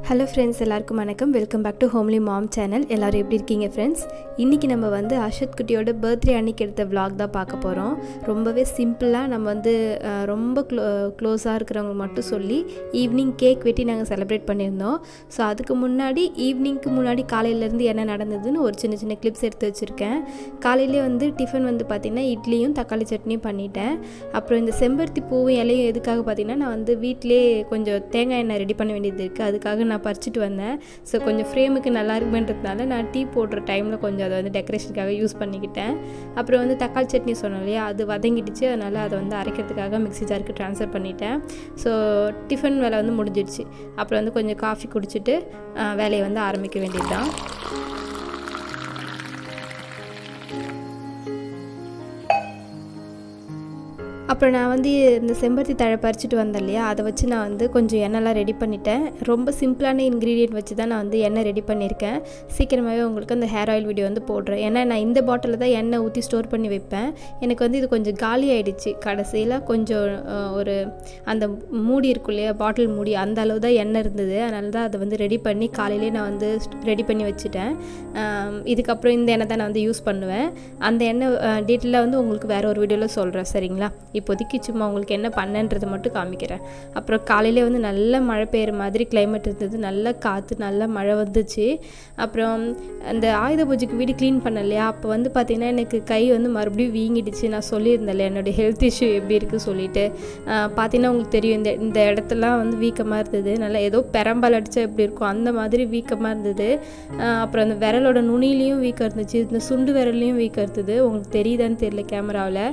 Hello friends, எல்லாருக்கும் வணக்கம். Welcome back to homely mom channel. எல்லோரும் எப்படி இருக்கீங்க ஃப்ரெண்ட்ஸ்? இன்றைக்கி நம்ம வந்து அர்ஷத் குட்டியோட பர்த்டே அன்றைக்கி எடுத்த விலாக் தான் பார்க்க போகிறோம். ரொம்பவே சிம்பிளாக நம்ம வந்து ரொம்ப க்ளோஸாக இருக்கிறவங்க மட்டும் சொல்லி ஈவினிங் கேக் வெட்டி நாங்கள் செலிப்ரேட் பண்ணியிருந்தோம். ஸோ அதுக்கு முன்னாடி ஈவினிங்க்கு முன்னாடி காலையிலேருந்து என்ன நடந்ததுன்னு ஒரு சின்ன சின்ன கிளிப்ஸ் எடுத்து வச்சுருக்கேன். காலையிலே வந்து டிஃபன் வந்து பார்த்திங்கன்னா இட்லியும் தக்காளி சட்னியும் பண்ணிட்டேன். அப்புறம் இந்த செம்பருத்தி பூவும் இலையும் எதுக்காக பார்த்திங்கன்னா நான் வந்து வீட்டிலே கொஞ்சம் தேங்காய் எண்ணெய் ரெடி பண்ண வேண்டியது இருக்குது. அதுக்காக நான் பறிச்சுட்டு வந்தேன். ஸோ கொஞ்சம் ஃப்ரேமுக்கு நல்லா இருக்குமென்றதுனால நான் டீ போடுற டைமில் கொஞ்சம் அதை வந்து டெக்கரேஷனுக்காக யூஸ் பண்ணிக்கிட்டேன். அப்புறம் வந்து தக்காளி சட்னி சொன்னோம் இல்லையா, அது வதங்கிடுச்சு. அதனால் அதை வந்து அரைக்கிறதுக்காக மிக்ஸி ஜாருக்கு ட்ரான்ஸ்ஃபர் பண்ணிட்டேன். ஸோ டிஃபன் வேலை வந்து முடிஞ்சிடுச்சு. அப்புறம் வந்து கொஞ்சம் காஃபி குடிச்சிட்டு வேலையை வந்து ஆரம்பிக்க வேண்டியது தான். அப்புறம் நான் வந்து இந்த செம்பருத்தி தழை பறிச்சுட்டு வந்தேன் இல்லையா, அதை வச்சு நான் வந்து கொஞ்சம் எண்ணெய்லாம் ரெடி பண்ணிட்டேன். ரொம்ப சிம்பிளான இன்க்ரீடியன்ட் வச்சு தான் நான் வந்து எண்ணெய் ரெடி பண்ணியிருக்கேன். சீக்கிரமாகவே உங்களுக்கு அந்த ஹேர் ஆயில் வீடியோ வந்து போடுறேன். ஏன்னா நான் இந்த பாட்டிலில் தான் எண்ணெய் ஊற்றி ஸ்டோர் பண்ணி வைப்பேன். எனக்கு வந்து இது கொஞ்சம் காலி ஆகிடுச்சு. கடைசியில் கொஞ்சம் ஒரு அந்த மூடி இருக்கும் இல்லையா, பாட்டில் மூடி, அந்த அளவு தான் எண்ணெய் இருந்தது. அதனால தான் அதை வந்து ரெடி பண்ணி காலையிலே நான் வந்து ரெடி பண்ணி வச்சுட்டேன். இதுக்கப்புறம் இந்த எண்ணெய் தான் நான் வந்து யூஸ் பண்ணுவேன். அந்த எண்ணெய் டீட்டெயிலாக வந்து உங்களுக்கு வேறு ஒரு வீடியோவில் சொல்கிறேன், சரிங்களா? இப்போதைக்கு சும்மா உங்களுக்கு என்ன பண்ணன்றதை மட்டும் காமிக்கிறேன். அப்புறம் காலையிலே வந்து நல்ல மழை பெய்கிற மாதிரி கிளைமேட் இருந்தது. நல்ல காற்று, நல்ல மழை வந்துச்சு. அப்புறம் அந்த ஆயுத பூஜைக்கு வீடு க்ளீன் பண்ண இல்லையா, அப்போ வந்து பார்த்திங்கன்னா எனக்கு கை வந்து மறுபடியும் வீங்கிடுச்சு. நான் சொல்லியிருந்தேன் இல்லையா என்னோடய ஹெல்த் இஷ்யூ எப்படி இருக்குது சொல்லிவிட்டு. பார்த்திங்கன்னா உங்களுக்கு தெரியும், இந்த இடத்துலாம் வந்து வீக்கமாக இருந்தது. நல்லா ஏதோ பெரம்பால் அடித்தா எப்படி இருக்கும் அந்த மாதிரி வீக்கமாக இருந்தது. அப்புறம் அந்த விரலோட நுனிலையும் வீக்கம் இருந்துச்சு. இந்த சுண்டு விரல்லையும் வீக்கம் இருந்தது. உங்களுக்கு தெரியுதான்னு தெரியல கேமராவில்.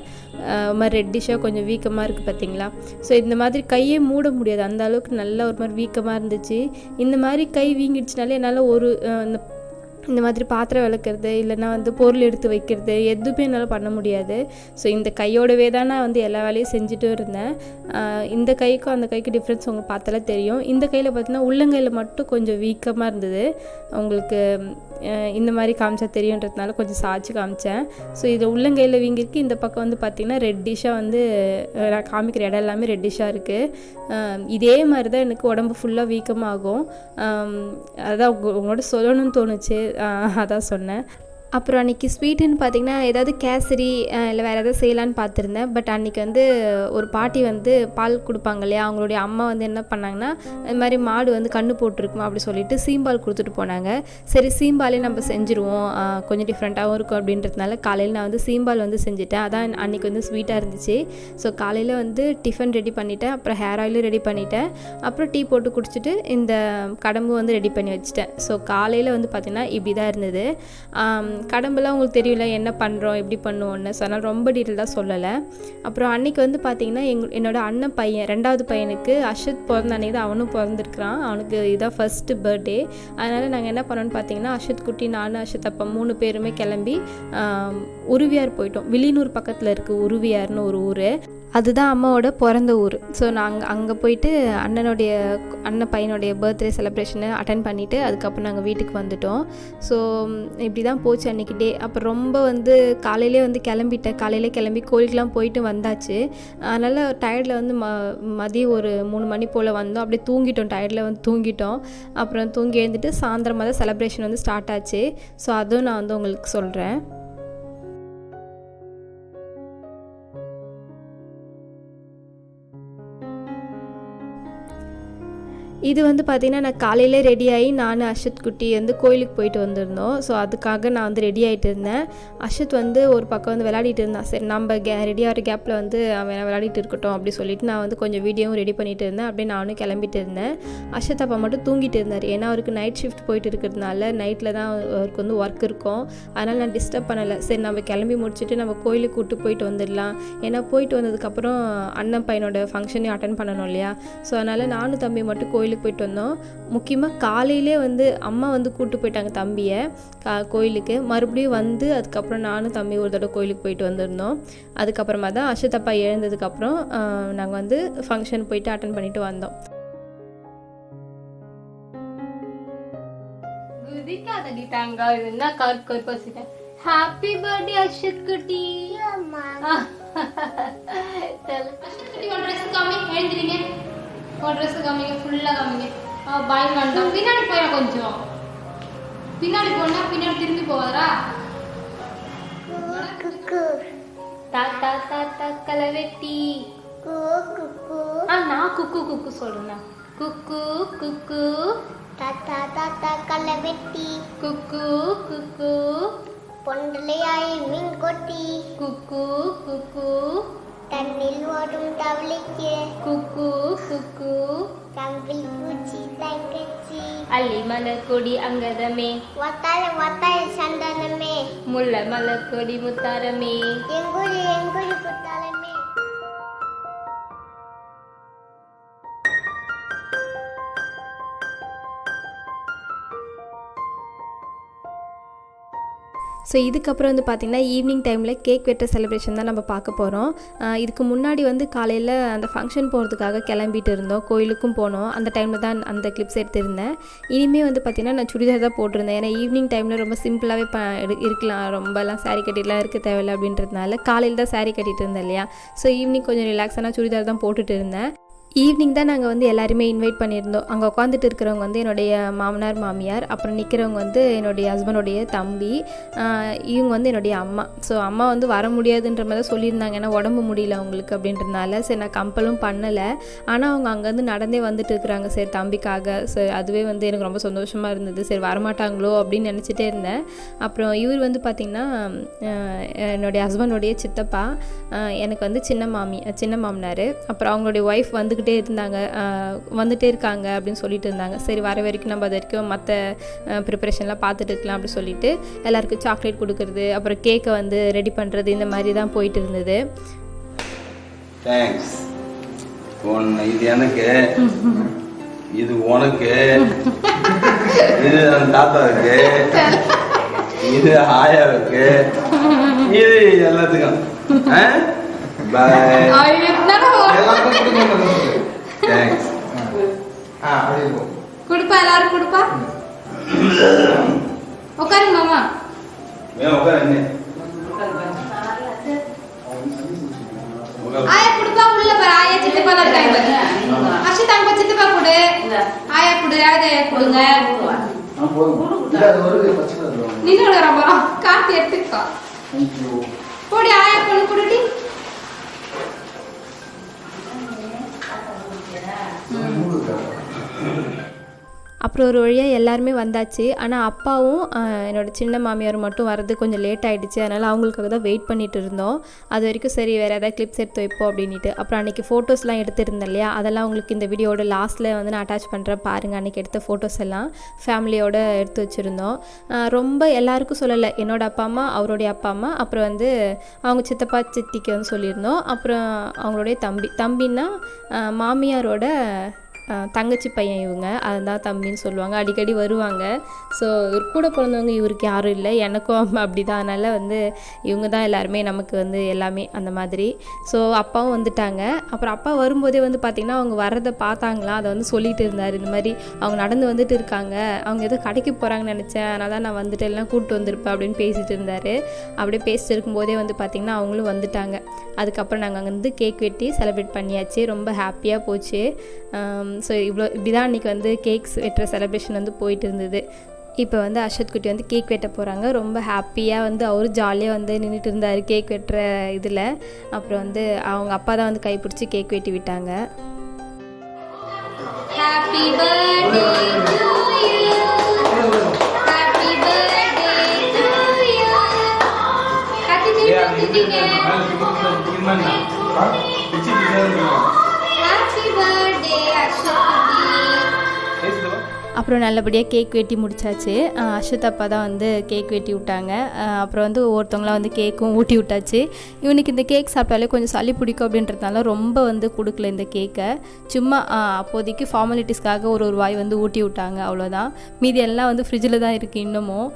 மாதிரி ரெட்டிஷாக கொஞ்சம் வீக்கமாக இருக்குது பார்த்தீங்களா? ஸோ இந்த மாதிரி கையே மூட முடியாது, அந்த அளவுக்கு நல்ல ஒரு மாதிரி வீக்கமாக இருந்துச்சு. இந்த மாதிரி கை வீங்கிடுச்சுனாலே என்னால் இந்த மாதிரி பாத்திரம் விளக்குறது இல்லைனா வந்து பொருள் எடுத்து வைக்கிறது எதுவுமே என்னால் பண்ண முடியாது. ஸோ இந்த கையோடவே தான் நான் வந்து எல்லா வேலையும் செஞ்சுட்டு இருந்தேன். இந்த கைக்கும் அந்த கைக்கு டிஃப்ரென்ஸ் உங்களுக்கு பார்த்தாலே தெரியும். இந்த கையில் பார்த்தீங்கன்னா உள்ளங்கையில் மட்டும் கொஞ்சம் வீக்கமாக இருந்தது. உங்களுக்கு இந்த மாதிரி காமிச்சா தெரியுன்றதுனால கொஞ்சம் சாய்ச்சி காமிச்சேன். ஸோ இது உள்ளங்கையில் வீங்கிருக்கு. இந்த பக்கம் வந்து பார்த்திங்கன்னா ரெட்டிஷாக வந்து நான் காமிக்கிற இடம் எல்லாமே ரெட்டிஷாக இருக்குது. இதே மாதிரி தான் எனக்கு உடம்பு ஃபுல்லாக வீக்கமாகும். அதான் உங்களோட சொல்லணும்னு தோணுச்சு, அதான் சொன்னேன். அப்புறம் அன்றைக்கி ஸ்வீட்டுன்னு பார்த்திங்கன்னா ஏதாவது கேசரி இல்லை வேறு எதாவது செய்யலான்னு பார்த்துருந்தேன். பட் அன்றைக்கி வந்து ஒரு பாட்டி வந்து பால் கொடுப்பாங்க இல்லையா, அவங்களுடைய அம்மா வந்து என்ன பண்ணாங்கன்னா, இது மாதிரி மாடு வந்து கன்று போட்டிருக்குமா அப்படி சொல்லிட்டு சீம்பால் கொடுத்துட்டு போனாங்க. சரி சீம்பாலே நம்ம செஞ்சுருவோம், கொஞ்சம் டிஃப்ரெண்ட்டாகவும் இருக்கும் அப்படின்றதுனால காலையில் நான் வந்து சீம்பால் வந்து செஞ்சுட்டேன். அதான் அன்றைக்கி வந்து ஸ்வீட்டாக இருந்துச்சு. ஸோ காலையில் வந்து டிஃபன் ரெடி பண்ணிவிட்டேன். அப்புறம் ஹேர் ஆயிலும் ரெடி பண்ணிவிட்டேன். அப்புறம் டீ போட்டு குடிச்சிட்டு இந்த கடம்பு வந்து ரெடி பண்ணி வச்சுட்டேன். ஸோ காலையில் வந்து பார்த்திங்கன்னா இப்படி தான் இருந்தது. கடம்பெல்லாம் உங்களுக்கு தெரியல என்ன பண்ணுறோம் எப்படி பண்ணுவோன்னு, ஸோ அதனால் ரொம்ப டீட்டெயிலாக சொல்லலை. அப்புறம் அன்றைக்கி வந்து பார்த்திங்கன்னா என்னோடய அண்ணன் பையன், ரெண்டாவது பையனுக்கு அர்ஷத் பிறந்த அன்றைக்கி தான் அவனும் பிறந்திருக்கிறான். அவனுக்கு இதான் ஃபஸ்ட்டு பர்த்டே. அதனால் நாங்கள் என்ன பண்ணோன்னு பார்த்திங்கன்னா, அர்ஷத் குட்டி, நான், அர்ஷத் அப்பா 3 பேருமே கிளம்பி உருவியார் போயிட்டோம். வில்லியனூர் பக்கத்தில் இருக்குது உருவியார்னு ஒரு ஊர். அதுதான் அம்மாவோட பிறந்த ஊர். ஸோ நாங்கள் அங்கே போயிட்டு அண்ணன் பையனுடைய பர்த்டே செலிப்ரேஷனை அட்டன் பண்ணிவிட்டு அதுக்கப்புறம் நாங்கள் வீட்டுக்கு வந்துட்டோம். ஸோ இப்படி தான் போச்சு அன்றைக்கி டே. அப்புறம் ரொம்ப வந்து காலையிலே வந்து காலையிலே கிளம்பி கோயிலுக்கெலாம் போயிட்டு வந்தாச்சு. அதனால் டயர்டில் வந்து மதியம் ஒரு 3 மணி போல் வந்தோம். அப்படியே தூங்கிட்டோம், டயர்டில் வந்து தூங்கிட்டோம். அப்புறம் தூங்கி எழுந்துட்டு சாயந்தரமாக தான் செலிப்ரேஷன் வந்து ஸ்டார்ட் ஆச்சு. ஸோ அதுவும் நான் வந்து உங்களுக்கு சொல்கிறேன். இது வந்து பார்த்திங்கன்னா நான் காலையிலே ரெடியாகி நான் அர்ஷத் குட்டி வந்து கோயிலுக்கு போயிட்டு வந்திருந்தோம். ஸோ அதுக்காக நான் வந்து ரெடி ஆகிட்டு இருந்தேன். அர்ஷத் வந்து ஒரு பக்கம் வந்து விளையாடிட்டு இருந்தான். சரி நம்ம ரெடியாகிற கேப்பில் வந்து அவன் விளையாடிட்டு இருக்கட்டும் அப்படி சொல்லிட்டு நான் வந்து கொஞ்சம் வீடியோவும் ரெடி பண்ணிட்டு இருந்தேன். அப்படியே நானும் கிளம்பிட்டு இருந்தேன். அர்ஷத் அப்பா மட்டும் தூங்கிட்டு இருந்தார். ஏன்னா அவருக்கு நைட் ஷிஃப்ட் போயிட்டு இருக்கிறதுனால நைட்டில் தான் அவருக்கு வந்து ஒர்க் இருக்கும். அதனால் நான் டிஸ்டர்ப் பண்ணலை. சரி நம்ம கிளம்பி முடிச்சுட்டு நம்ம கோயிலுக்கு கூப்பிட்டு போயிட்டு வந்துடலாம். ஏன்னா போயிட்டு வந்ததுக்கப்புறம் அண்ணன் பையனோட ஃபங்க்ஷனையும் அட்டன் பண்ணணும் இல்லையா. ஸோ அதனால் நானும் தம்பி மட்டும் கோயிலுக்கு போயிட்டு வந்தோம். முக்கியமாக காலையிலே வந்து அம்மா வந்து கூப்பிட்டு போயிட்டாங்க தம்பியை கோயிலுக்கு. மறுபடியும் வந்து அதுக்கப்புறம் நானும் தம்பி ஒரு தடவை கோயிலுக்கு போயிட்டு வந்திருந்தோம். அதுக்கப்புறமா தான் அர்ஷத் அப்பா எழுந்ததுக்கப்புறம் நாங்கள் வந்து ஃபங்க்ஷன் போயிட்டு அட்டன் பண்ணிட்டு வந்தோம். ஹாப்பி பர்த்டே அர்ஷத் குட்டி. அர்ஷத் குட்டி ஒரு ட்ரெஸ் காமி, எழுந்திரீங்க. ஒரு ட்ரெஸ் காமிங்க, ஃபுல்லாக காமிங்க. பாய் வேண்டாம், பின்னாடி போய் கொஞ்சம் பின்னாடி போனா பின்னாடி திரும்பி போவாரா? தாத்தா தாத்தா கலவெட்டி நான் குக்கு குக்கு சொல்றேன். குக்கு குக்கு தாத்தா தாத்தா கலவெட்டி குக்கு குக்கு பொண்டலையாய் மீன் கொட்டி குக்கு குக்கு தண்ணில் ஓடும் தவளைக்கு குக்கு குக்கு கம்பில் பூச்சி தங்கச்சி அள்ளி மலர் கொடி அங்கதமே வத்தால வத்தால சந்தனமே முல்ல மலர் கொடி முத்தாரமே எங்குழி குத்தாலமே. ஸோ இதுக்கப்புறம் வந்து பார்த்திங்கன்னா ஈவினிங் டைமில் கேக் வெட்டுற செலிப்ரேஷன் தான் நம்ம பார்க்க போகிறோம். இதுக்கு முன்னாடி வந்து காலையில் அந்த ஃபங்க்ஷன் போகிறதுக்காக கிளம்பிட்டு இருந்தோம், கோயிலுக்கும் போனோம். அந்த டைமில் தான் அந்த கிளிப்ஸ் எடுத்திருந்தேன். இனிமேல் வந்து பார்த்திங்கன்னா நான் சுடிதார் தான் போட்டிருந்தேன். ஏன்னா ஈவினிங் டைமில் ரொம்ப சிம்பிளாகவே இருக்கலாம், ரொம்பலாம் சாரீ கட்டிட்டுலாம் இருக்க தேவையில்லை அப்படின்றதுனால காலையில் தான் சாரீ கட்டிகிட்டு இருந்தேன் இல்லையா. ஸோ ஈவினிங் கொஞ்சம் ரிலாக்ஸான சுடிதார் தான் போட்டுட்டு இருந்தேன். ஈவினிங் தான் நாங்கள் வந்து எல்லாருமே இன்வைட் பண்ணியிருந்தோம். அங்கே உட்காந்துட்டு இருக்கிறவங்க வந்து என்னுடைய மாமனார் மாமியார், அப்புறம் நிற்கிறவங்க வந்து என்னுடைய ஹஸ்பண்டோடைய தம்பி, இவங்க வந்து என்னுடைய அம்மா. ஸோ அம்மா வந்து வர முடியாதுன்ற மாதிரி தான் சொல்லியிருந்தாங்க, ஏன்னா உடம்பு முடியல அவங்களுக்கு அப்படின்றதுனால. சரி நான் கம்பலும் பண்ணலை. ஆனால் அவங்க அங்கேருந்து நடந்தே வந்துட்டு இருக்கிறாங்க சரி தம்பிக்காக. சரி அதுவே வந்து எனக்கு ரொம்ப சந்தோஷமாக இருந்தது. சரி வரமாட்டாங்களோ அப்படின்னு நினச்சிட்டே இருந்தேன். அப்புறம் இவர் வந்து பார்த்திங்கன்னா என்னுடைய ஹஸ்பண்டோடைய சித்தப்பா, எனக்கு வந்து சின்ன மாமனார். அப்புறம் அவங்களுடைய ஒய்ஃப் வந்துட்டே இருக்காங்க அப்படின்னு சொல்லிட்டு இருந்தாங்க. சரி வர வரைக்கும் நம்ம அது வரைக்கும் மற்ற ப்ரிப்பரேஷன்லாம் பார்த்துட்டு இருக்கலாம் அப்படின்னு சொல்லிட்டு எல்லாருக்கும் சாக்லேட் கொடுக்கறது, அப்புறம் கேக்கை வந்து ரெடி பண்ணுறது, இந்த மாதிரி தான் போயிட்டு இருந்தது. தேங்க்ஸ். இது எனக்கு, இது உனக்கு, இது என் தாத்தாவுக்கு, இது ஆயாவுக்கு, இது எல்லாத்துக்கும். பாய். தேங்க்ஸ். குடுப்பா, எல்லாரும் குடுப்பா. உட்காருங்க மாமா. ஆயா குடுப்பா, உள்ள பாரு. ஆயா சித்தப்பா தான் இருக்காங்க பாரு. அர்ஷிதா அங்க சித்தப்பா கொடு. ஆயா கொடு, ஆயா கொடுங்க. நின்னு வரமா கார்த்தி எடுத்துக்கோ. போடி ஆயா கொடு குடுடி. அப்புறம் ஒரு வழியாக எல்லாருமே வந்தாச்சு. ஆனால் அப்பாவும் என்னோடய சின்ன மாமியார் மட்டும் வரது கொஞ்சம் லேட் ஆகிடுச்சு. அதனால் அவங்களுக்காக தான் வெயிட் பண்ணிகிட்டு இருந்தோம். அது வரைக்கும் சரி வேறு ஏதாவது கிளிப்ஸ் எடுத்து வைப்போம் அப்படின்ட்டு. அப்புறம் அன்றைக்கி ஃபோட்டோஸ்லாம் எடுத்துருந்தேன் இல்லையா, அதெல்லாம் உங்களுக்கு இந்த வீடியோட லாஸ்ட்டில் வந்து நான் அட்டாச் பண்ணுறேன் பாருங்கள். அன்றைக்கி எடுத்த ஃபோட்டோஸ் எல்லாம் ஃபேமிலியோடு எடுத்து வச்சுருந்தோம். ரொம்ப எல்லாருக்கும் சொல்லலை, என்னோடய அப்பா அம்மா, அவருடைய அப்பா அம்மா, அப்புறம் வந்து அவங்க சித்தப்பா சித்திக்கு வந்து சொல்லியிருந்தோம். அப்புறம் அவங்களுடைய தம்பின்னா மாமியாரோட தங்கச்சி பையன் இவங்க, அதுதான் தம்பின்னு சொல்லுவாங்க. அடிக்கடி வருவாங்க. ஸோ இவர் கூட பிறந்தவங்க இவருக்கு யாரும் இல்லை, எனக்கும் அப்படி தான். அதனால் வந்து இவங்க தான் எல்லாருமே நமக்கு வந்து எல்லாமே அந்த மாதிரி. ஸோ அப்பாவும் வந்துட்டாங்க. அப்புறம் அப்பா வரும்போதே வந்து பார்த்திங்கன்னா அவங்க வர்றதை பார்த்தாங்களா, அதை வந்து சொல்லிகிட்டு இருந்தார். இந்த மாதிரி அவங்க நடந்து வந்துட்டு இருக்காங்க, அவங்க ஏதோ கடைக்கு போகிறாங்கன்னு நினச்சேன், அதனால் தான் நான் வந்துட்டு எல்லாம் கூப்பிட்டு வந்திருப்பேன் அப்படின்னு பேசிகிட்டு இருந்தார். அப்படியே பேசிட்டு இருக்கும்போதே வந்து பார்த்திங்கன்னா அவங்களும் வந்துட்டாங்க. அதுக்கப்புறம் நாங்கள் அங்கே வந்து கேக் வெட்டி செலிப்ரேட் பண்ணியாச்சு. ரொம்ப ஹாப்பியாக போச்சு. ஸோ இப்படி தான் அன்றைக்கி வந்து கேக்ஸ் வெட்டுற செலிப்ரேஷன் வந்து போயிட்டு இருந்தது. இப்போ வந்து அர்ஷத் குட்டி வந்து கேக் வெட்ட போகிறாங்க. ரொம்ப ஹாப்பியாக வந்து அவரும் ஜாலியாக வந்து நின்றுட்டு இருந்தார் கேக் வெட்டுற இதில். அப்புறம் வந்து அவங்க அப்பா தான் வந்து கைப்பிடிச்சி கேக் வெட்டி விட்டாங்க. Happy birthday to you, happy birthday to you. Happy birthday அப்புறம் நல்லபடியாக கேக் வெட்டி முடிச்சாச்சு. அர்ஷத் அப்பா தான் வந்து கேக் வெட்டி விட்டாங்க. அப்புறம் வந்து ஒவ்வொருத்தவங்களாம் வந்து கேக்கும் ஊட்டி விட்டாச்சு. இவனுக்கு இந்த கேக் சாப்பிட்டாலே கொஞ்சம் சளி பிடிக்கும் அப்படின்றதுனால ரொம்ப வந்து கொடுக்கல இந்த கேக்கை. சும்மா அப்போதைக்கு ஃபார்மாலிட்டிஸ்க்காக ஒரு வாய் வந்து ஊட்டி விட்டாங்க, அவ்வளோதான். மீதி எல்லாம் வந்து ஃப்ரிட்ஜில் தான் இருக்குது இன்னமும்.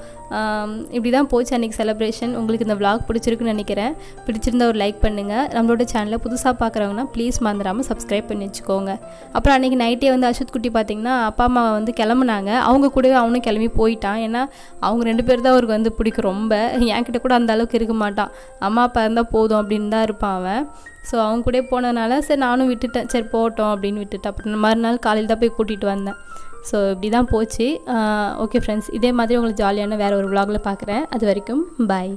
இப்படி தான் போச்சு அன்றைக்கி செலிப்ரேஷன். உங்களுக்கு இந்த vlog பிடிச்சிருக்குன்னு நினைக்கிறேன். பிடிச்சிருந்தா ஒரு லைக் பண்ணுங்கள். நம்மளோட சேனலை புதுசாக பார்க்குறவங்கன்னா ப்ளீஸ் மறந்துடாமல் சப்ஸ்கிரைப் பண்ணி வச்சுக்கோங்க. அப்புறம் அன்றைக்கி நைட்டே வந்து அர்ஷத் குட்டி பார்த்திங்கன்னா அப்பா அம்மா வந்து கிளம்புனாங்க. அவங்க கூடவே அவனும் கிளம்பி போயிட்டான். ஏன்னா அவங்க 2 பேர் தான் அவருக்கு வந்து பிடிக்கும் ரொம்ப. என்கிட்ட கூட அந்த அளவுக்கு இருக்க மாட்டான், அம்மா அப்பா இருந்தால் போதும் அப்படின்னு தான் இருப்பான் அவன். ஸோ அவங்க கூட போனதுனால சரி நானும் விட்டுட்டேன், சரி போட்டோம் அப்படின்னு விட்டுட்டேன். அப்புறம் மறுநாள் காலையில் தான் போய் கூட்டிகிட்டு வந்தேன். ஸோ இப்படி தான் போச்சு. ஓகே ஃப்ரெண்ட்ஸ், இதே மாதிரி உங்களுக்கு ஜாலியான வேறு ஒரு vlogல பார்க்குறேன். அது வரைக்கும் பாய்.